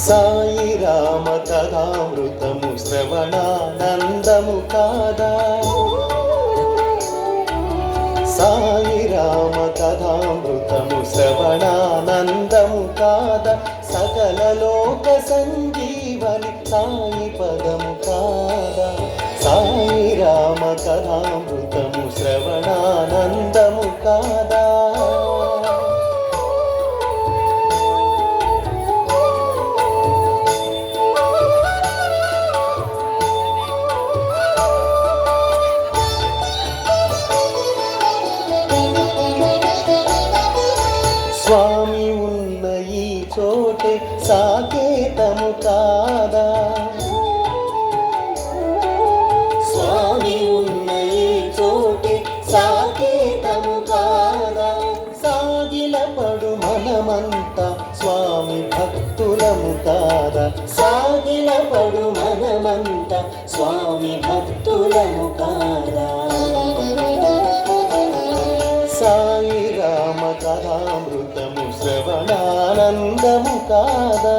సాయి రామ కథామృతము శ్రవణానందము కాదా. సాయి రామ కథామృతము శ్రవణానందము కాదా. సకల లోక సంజీవని సాయి పదము కాదా. సాయి రామ కథామృతము శ్రవణానందము కాదా. స్వామి ఉన్న ఈ చోటే సాకేతము కాదా. స్వామి ఉన్న ఈ చోటే సాకేతము కాదా. సాగిలపడు మనమంతా స్వామి భక్తులము కాదా. సాగిలపడు మనమంతా స్వామి భక్తులము కాదా. సాయి రామ కథామృతము శ్రవణానందము కాదా.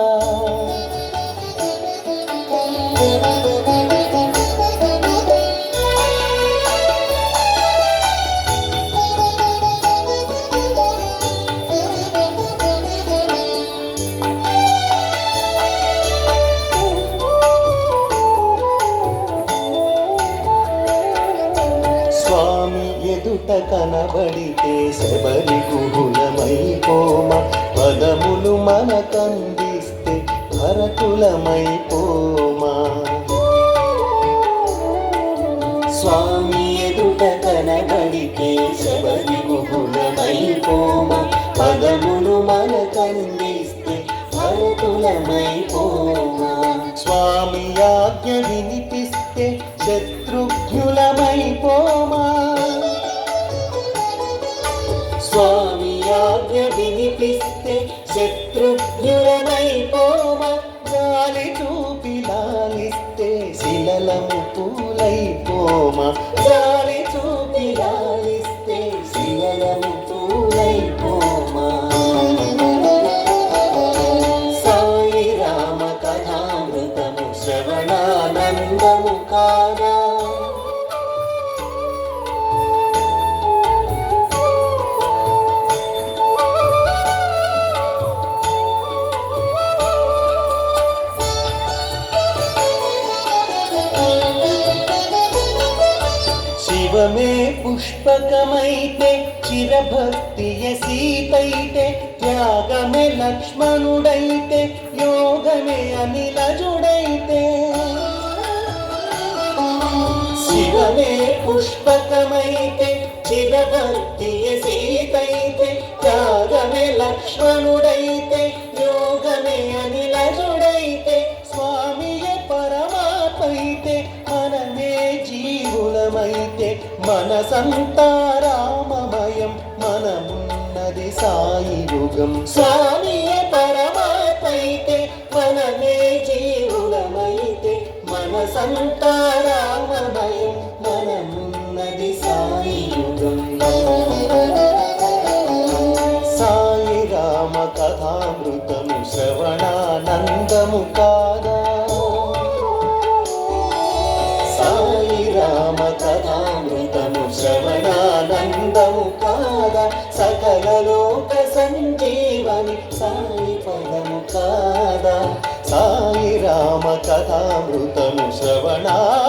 స్వామి ఎదుట కనబడితే శబరి గుహులమైపోమ. పదములు మనకందిస్తే భరతులమైపోమా. స్వామి ఎదుట కనబడితే శబరి గుహులమైపోమ. పదములు మనకందిస్తే భరతులమైపోమా. స్వామి ఆజ్ఞ వినిపిస్తే శత్రుఘ్నులమైపోమా. స్వామి ఆజ్ఞ వినిపిస్తే శత్రుఘ్నులమైపోమా. గాలి చూపి లాలిస్తే శిలలము పూలైపోమా. గాలి చూపి లాలిస్తే శిలలము పూలైపోమా. సాయి రామ కథామృతము శ్రవణానందము కాదా. శివమే పుష్పకమైతే చిరభక్తియ సీతైతే. త్యాగమే లక్ష్మణుడైతే యోగమే అనిలజుడైతే. శివమే పుష్పకమైతే చిరభక్తియ సీతైతే. త్యాగమే లక్ష్మణుడైతే యోగమే అనిలజుడైతే. స్వామియే పరమాత్మైతే మనమే జీవులమైతే. మనసంతా రామమయం మనమున్నది సాయి యుగం. స్వామియే పరమాత్మైతే మనమే జీవులమైతే. మనసంతా రామమయం మనమున్నది సాయి యుగం. సాయి రామ కథామృతము శ్రవణానందము కాదా. సాయి రామ కథామృతము శ్రవణానందము కాదా. సకల లోక సంజీవని సాయి పదము కాదా. సాయి రామ కథామృతము శ్రవణా